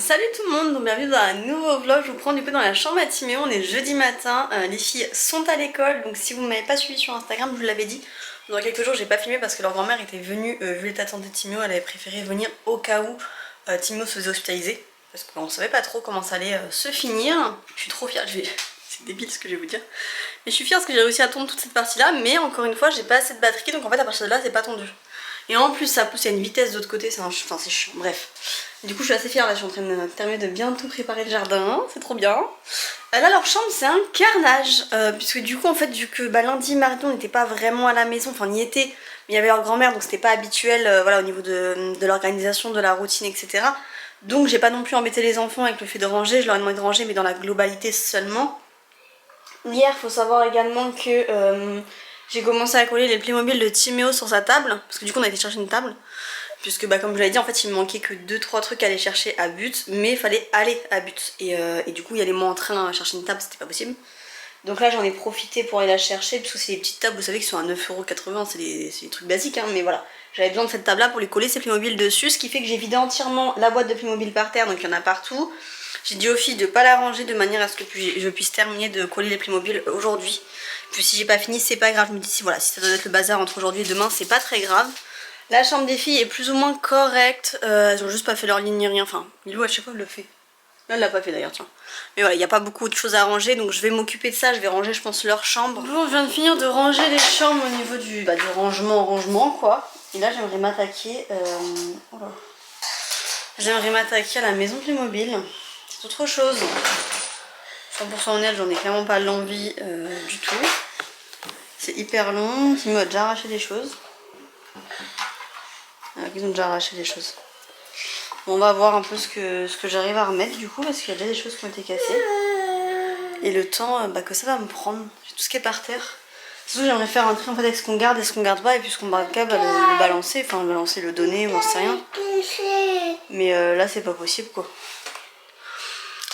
Salut tout le monde, donc bienvenue dans un nouveau vlog. Je vous prends du coup dans la chambre à Timéo. On est jeudi matin, les filles sont à l'école. Donc si vous ne m'avez pas suivi sur Instagram, je vous l'avais dit, dans quelques jours j'ai pas filmé parce que leur grand-mère était venue, vu l'état de santé de Timéo, elle avait préféré venir au cas où Timéo se faisait hospitaliser. Parce qu'on savait pas trop comment ça allait se finir. Je suis trop fière, c'est débile ce que je vais vous dire. Mais je suis fière parce que j'ai réussi à tondre toute cette partie là, mais encore une fois j'ai pas assez de batterie, donc en fait à partir de là c'est pas tondu. Et en plus ça pousse à une vitesse de l'autre côté, c'est chiant, bref. Du coup je suis assez fière, là je suis en train de terminer de bien tout préparer le jardin, c'est trop bien. Là leur chambre c'est un carnage, puisque du coup en fait vu que lundi, mardi on n'était pas vraiment à la maison, enfin on y était, mais il y avait leur grand-mère donc c'était pas habituel voilà, au niveau de l'organisation, de la routine etc. Donc j'ai pas non plus embêté les enfants avec le fait de ranger, je leur ai demandé de ranger mais dans la globalité seulement. Hier faut savoir également que j'ai commencé à coller les Playmobil de Timéo sur sa table, parce que du coup on a été chercher une table. Puisque bah, comme je l'avais dit en fait il me manquait que 2-3 trucs à aller chercher à but, mais il fallait aller à but et du coup y aller moi en train à chercher une table c'était pas possible. Donc là j'en ai profité pour aller la chercher parce que c'est des petites tables vous savez qui sont à 9,80€, c'est des trucs basiques hein, mais voilà. J'avais besoin de cette table là pour les coller ces Playmobil dessus, ce qui fait que j'ai vidé entièrement la boîte de Playmobil par terre, donc il y en a partout. J'ai dit aux filles de pas la ranger de manière à ce que je puisse terminer de coller les Playmobil aujourd'hui. Puis si j'ai pas fini c'est pas grave, je me dis voilà, si ça doit être le bazar entre aujourd'hui et demain c'est pas très grave. La chambre des filles est plus ou moins correcte, elles ont juste pas fait leur ligne ni rien, enfin Milou à chaque fois elle le fait. Là elle l'a pas fait d'ailleurs tiens. Mais voilà, il n'y a pas beaucoup de choses à ranger donc je vais m'occuper de ça, je vais ranger je pense leur chambre. Bon je viens de finir de ranger les chambres au niveau du rangement quoi. Et là j'aimerais m'attaquer j'aimerais m'attaquer à la maison Playmobil. C'est autre chose. 100% honnête, j'en ai clairement pas l'envie du tout. C'est hyper long, Timmy a déjà arraché des choses. Ils ont déjà arraché des choses. Bon, on va voir un peu ce que j'arrive à remettre du coup parce qu'il y a déjà des choses qui ont été cassées. Et le temps que ça va me prendre. J'ai tout ce qui est par terre. Surtout j'aimerais faire un tri en fait avec ce qu'on garde et ce qu'on garde pas et puis ce qu'on garde pas le balancer, enfin le balancer, le donner, on sait rien. Mais là c'est pas possible quoi.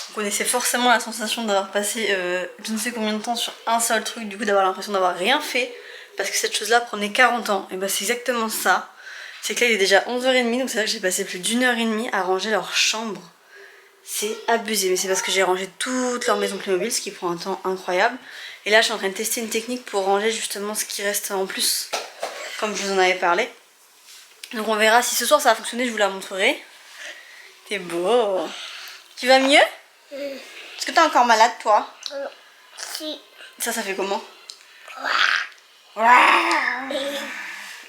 Vous connaissez forcément la sensation d'avoir passé je ne sais combien de temps sur un seul truc, du coup d'avoir l'impression d'avoir rien fait parce que cette chose là prenait 40 ans. Et bah c'est exactement ça. C'est que là il est déjà 11h30 donc c'est vrai que j'ai passé plus d'1h30 à ranger leur chambre. C'est abusé, mais c'est parce que j'ai rangé toute leur maison Playmobil, ce qui prend un temps incroyable. Et là je suis en train de tester une technique pour ranger justement ce qui reste en plus, comme je vous en avais parlé. Donc on verra si ce soir ça va fonctionner, je vous la montrerai. T'es beau. Tu vas mieux? Est-ce que t'es encore malade toi? Si. Ça fait comment?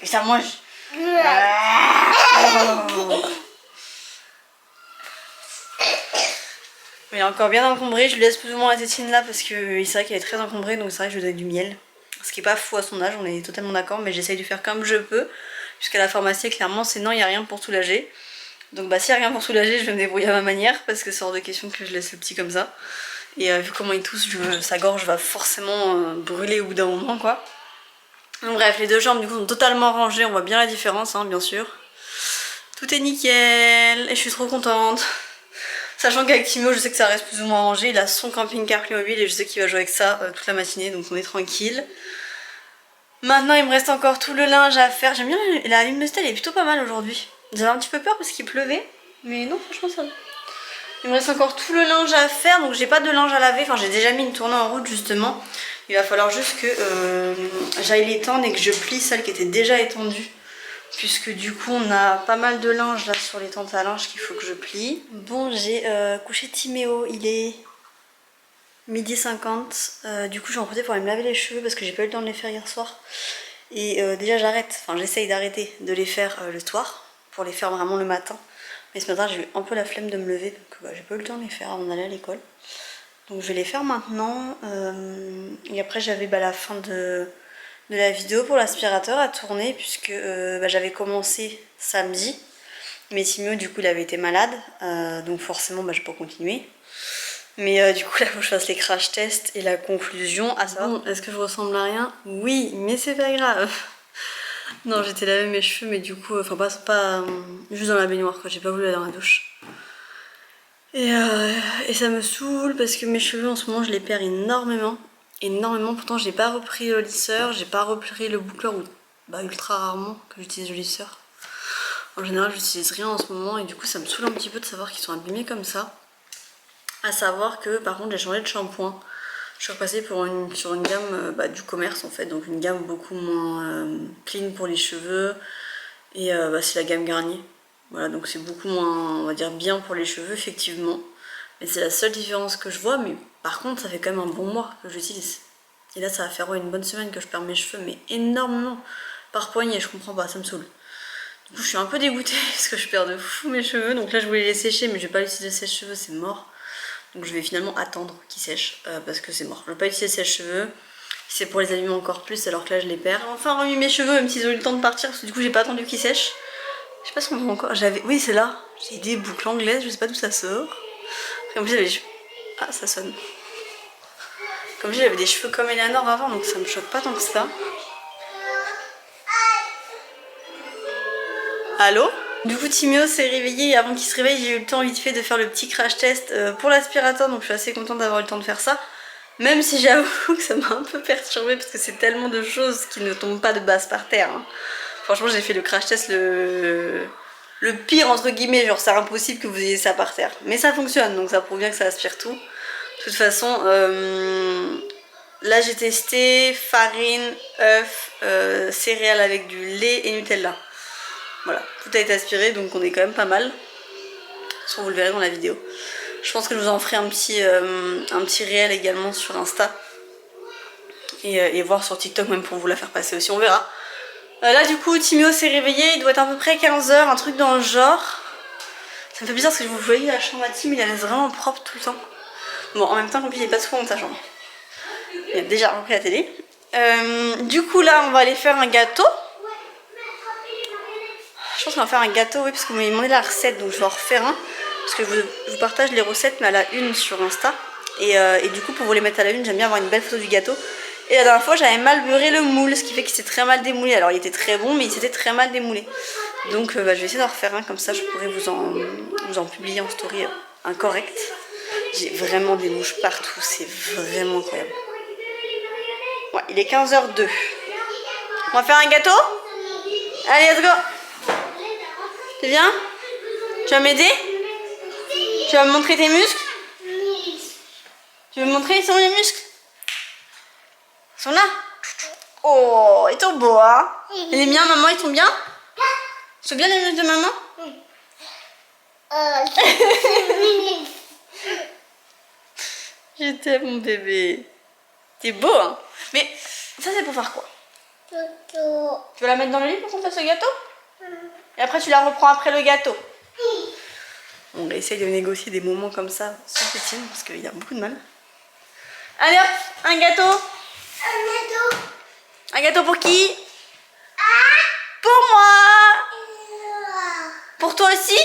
Et ça mange. Il est encore bien encombré, je lui laisse plus ou moins la tétine là parce que c'est vrai qu'elle est très encombrée donc c'est vrai que je lui donne du miel. Ce qui est pas fou à son âge, on est totalement d'accord, mais j'essaye de faire comme je peux. Puisqu'à la pharmacie clairement c'est non, il n'y a rien pour soulager. Donc bah s'il n'y a rien pour soulager je vais me débrouiller à ma manière parce que c'est hors de question que je laisse le petit comme ça. Et vu comment il tousse, sa gorge va forcément brûler au bout d'un moment quoi. Donc bref, les deux chambres du coup sont totalement rangées, on voit bien la différence hein, bien sûr. Tout est nickel et je suis trop contente. Sachant qu'avec Timo je sais que ça reste plus ou moins rangé, il a son camping-car Playmobil et je sais qu'il va jouer avec ça toute la matinée donc on est tranquille. Maintenant il me reste encore tout le linge à faire, j'aime bien la luminosité, elle est plutôt pas mal aujourd'hui. J'avais un petit peu peur parce qu'il pleuvait, mais non franchement ça va. Il me reste encore tout le linge à faire, donc j'ai pas de linge à laver, enfin j'ai déjà mis une tournée en route justement. Il va falloir juste que j'aille l'étendre et que je plie celle qui était déjà étendue. Puisque du coup on a pas mal de linge là sur les tentes à linge qu'il faut que je plie. Bon j'ai couché Timéo, il est 12h50. Du coup j'en profite pour aller me laver les cheveux parce que j'ai pas eu le temps de les faire hier soir. Et déjà j'arrête, enfin j'essaye d'arrêter de les faire le soir pour les faire vraiment le matin. Mais ce matin j'ai eu un peu la flemme de me lever donc j'ai pas eu le temps de les faire avant d'aller à l'école. Donc je vais les faire maintenant. Et après j'avais la fin de la vidéo pour l'aspirateur à tourner puisque j'avais commencé samedi. Mais Timio du coup il avait été malade. Donc forcément je peux pas continuer. Mais du coup là faut que je fasse les crash tests et la conclusion à savoir bon, est-ce que je ressemble à rien? Oui mais c'est pas grave. Non j'étais lavé mes cheveux mais du coup enfin pas juste dans la baignoire quoi, j'ai pas voulu aller dans la douche. Et ça me saoule parce que mes cheveux en ce moment je les perds énormément. Pourtant j'ai pas repris le lisseur, j'ai pas repris le boucleur ou ultra rarement que j'utilise le lisseur. En général j'utilise rien en ce moment et du coup ça me saoule un petit peu de savoir qu'ils sont abîmés comme ça. À savoir que par contre j'ai changé de shampoing. Je suis repassée sur une gamme du commerce en fait, donc une gamme beaucoup moins clean pour les cheveux. Et c'est la gamme Garnier. Voilà, donc c'est beaucoup moins, on va dire, bien pour les cheveux effectivement. Mais c'est la seule différence que je vois, mais par contre ça fait quand même un bon mois que j'utilise. Et là ça va faire une bonne semaine que je perds mes cheveux, mais énormément par poignée, je comprends pas, ça me saoule. Du coup je suis un peu dégoûtée parce que je perds de fou mes cheveux, donc là je voulais les sécher mais je vais pas utiliser le sèche-cheveux, c'est mort. Donc je vais finalement attendre qu'ils sèchent parce que c'est mort. Je vais pas utiliser le sèche-cheveux, c'est pour les allumer encore plus alors que là je les perds. J'ai enfin remis mes cheveux même s'ils ont eu le temps de partir parce que du coup j'ai pas attendu qu'ils sèchent. Je sais pas si on voit encore, oui c'est là, j'ai des boucles anglaises, je sais pas d'où ça sort. Comme j'avais ah ça sonne. Comme j'avais des cheveux comme Eleanor avant donc ça me choque pas tant que ça. Allô? Du coup Timéo s'est réveillé et avant qu'il se réveille j'ai eu le temps vite fait de faire le petit crash test pour l'aspirateur, donc je suis assez contente d'avoir eu le temps de faire ça. Même si j'avoue que ça m'a un peu perturbée parce que c'est tellement de choses qui ne tombent pas de base par terre. Hein. Franchement j'ai fait le crash test le pire entre guillemets, genre c'est impossible que vous ayez ça par terre. Mais ça fonctionne donc ça prouve bien que ça aspire tout. De toute façon là j'ai testé farine, œufs, céréales avec du lait et Nutella. Voilà, tout a été aspiré donc on est quand même pas mal. Ça vous le verrez dans la vidéo. Je pense que je vous en ferai un petit réel également sur Insta. Et voir sur TikTok même pour vous la faire passer aussi, on verra. Là du coup Timéo s'est réveillé, il doit être à peu près 15 h, un truc dans le genre. Ça me fait bizarre parce que vous voyez la chambre à Tim, il la laisse vraiment propre tout le temps. Bon en même temps comme il est pas souvent dans sa chambre. Il a déjà repris la télé. Du coup là on va aller faire un gâteau. Je pense qu'on va faire un gâteau, oui, parce que vous m'avez demandé la recette, donc je vais en refaire un. Parce que je vous partage les recettes, mais à la une sur Insta. Et du coup, pour vous les mettre à la une, j'aime bien avoir une belle photo du gâteau. Et la dernière fois, j'avais mal beurré le moule, ce qui fait qu'il s'est très mal démoulé. Alors, il était très bon, mais il s'était très mal démoulé. Donc, je vais essayer d'en refaire un, comme ça, je pourrais vous en publier en story un correct. J'ai vraiment des mouches partout, c'est vraiment incroyable. Ouais, il est 15h02. On va faire un gâteau? Allez, let's go! Tu viens? Tu vas m'aider? Tu vas me montrer tes muscles? Tu veux me montrer ils sont les muscles? Ils sont là? Oh, ils sont beaux, hein? Il est bien, maman, ils sont bien? Ils sont bien les muscles de maman? Je t'aime mon bébé. T'es beau, hein? Mais ça c'est pour faire quoi? Tu veux la mettre dans le lit pour qu'on fasse le gâteau? Et après tu la reprends après le gâteau. On essaye de négocier des moments comme ça sans Pétine parce qu'il y a beaucoup de mal. Allez hop, un gâteau. Un gâteau. Un gâteau pour qui? Pour moi. Pour toi aussi?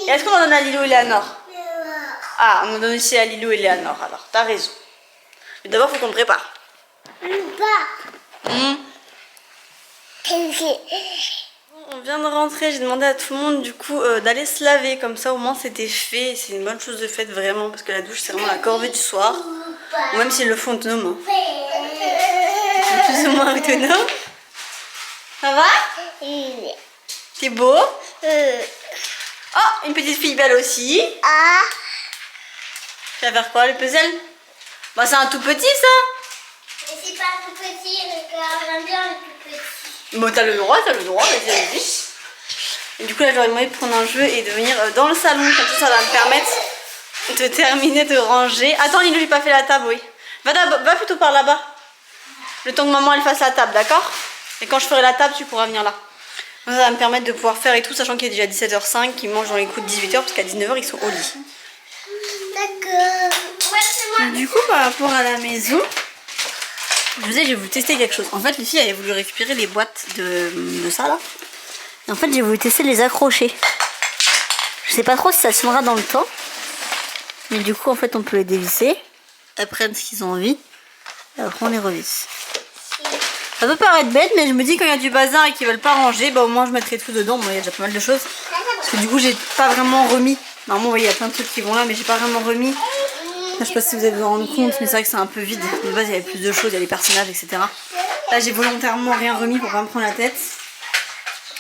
Et est-ce qu'on en donne à Lilou et Léanor? Ah, on en donne aussi à Lilou et Léanor alors, t'as raison. Mais d'abord faut qu'on le prépare. On vient de rentrer, j'ai demandé à tout le monde du coup d'aller se laver, comme ça au moins c'était fait, c'est une bonne chose de faite vraiment parce que la douche c'est vraiment la corvée du soir, ou même s'ils le font autonome. C'est plus ou moins autonome. Ça va? T'es beau? Oh, une petite fille belle aussi. Tu vas faire quoi, le puzzle? Bah c'est un tout petit ça. Mais c'est pas tout petit, j'aime bien le tout petit. Bon, t'as le droit, vas-y. Et du coup, là, je leur ai demandé de prendre un jeu et de venir dans le salon. Comme ça va me permettre de terminer de ranger. Attends, Lilou, j'ai pas fait la table, oui. Va plutôt par là-bas. Le temps que maman, elle fasse la table, d'accord? Et quand je ferai la table, tu pourras venir là. Ça va me permettre de pouvoir faire et tout, sachant qu'il est déjà 17h05, qu'ils mangent dans les coups de 18h, parce qu'à 19h, ils sont au lit. D'accord. Du coup, par rapport à la maison... Je vous ai, je vais vous tester quelque chose. En fait, les filles avaient voulu récupérer les boîtes de ça là. Et en fait, j'ai voulu tester de les accrocher. Je sais pas trop si ça tiendra dans le temps. Mais du coup, en fait, on peut les dévisser. Elles prennent ce qu'ils ont envie. Et après, on les revisse. Ça peut paraître bête, mais je me dis quand il y a du bazar et qu'ils veulent pas ranger, bah au moins je mettrai tout dedans. Bon, il y a déjà pas mal de choses. Parce que du coup, j'ai pas vraiment remis. Normalement, vous voyez, il y a plein de trucs qui vont là, mais j'ai pas vraiment remis. Je sais pas si vous allez vous en rendre compte, mais c'est vrai que c'est un peu vide. De base, il y avait plus de choses, il y a les personnages, etc. Là, j'ai volontairement rien remis pour pas me prendre la tête.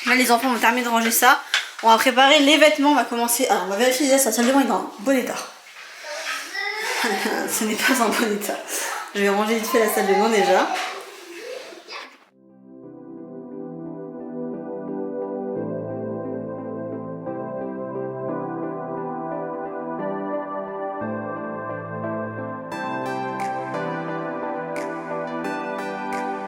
Là, les enfants m'ont terminé de ranger ça. On va préparer les vêtements, on va commencer. Alors on va vérifier déjà sa salle de bain est dans bon état. Ce n'est pas en bon état. Je vais ranger vite fait la salle de bain déjà.